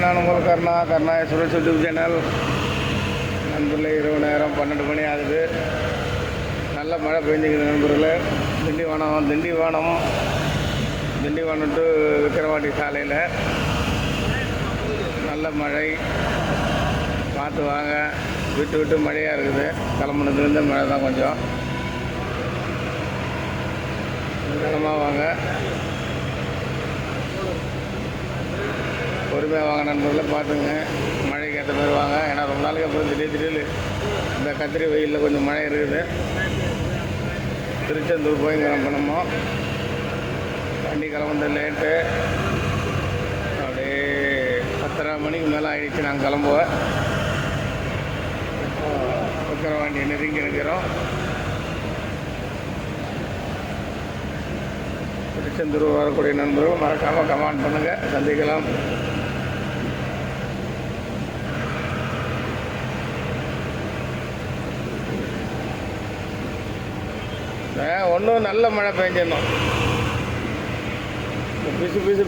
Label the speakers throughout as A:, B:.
A: நான் உங்கள் கருணாசுரேஷ் YouTube channel. நண்பர்களே, இரவு நேரம் 12 மணி ஆகுது. நல்ல மழை பெஞ்சிக்குது நண்பர்களே. திண்டிவனம் டு விக்கிரவாண்டி சாலையில் நல்ல மழை. பார்த்து வாங்க. விட்டு மழையாக இருக்குது. கிளம்புனதுலேருந்து மழை தான். கொஞ்சம் கனமாக வாங்க, பொறுமையாக வாங்க நண்பர்களே. பார்த்துங்க, மழைக்கு ஏற்ற மாதிரி வாங்க. ஏன்னா ரொம்ப நாளைக்கு அப்புறம் திடீர்னு இந்த கத்திரி வெயிலில் கொஞ்சம் மழை இருக்குது. திருச்செந்தூர் போய் கிளம்பணுமோ, வண்டி கிளம்புறது லேட்டு. அப்படியே 10:30 மணிக்கு மேலே ஆகிடுச்சு நாங்கள் கிளம்புவேன். விக்கிரவாண்டி நெருங்கி இருக்கிறோம். திருச்செந்தூர் வரக்கூடிய நண்பர்கள் மறக்காமல் கமெண்ட் பண்ணுங்கள். சந்திக்கலாம். ஒன்றும் நல்ல மழை பெஞ்சிடணும்.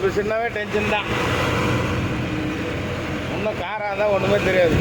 A: பிசுனாவே டென்ஷன் தான். இன்னும் காராக தான் ஒன்றுமே தெரியாது.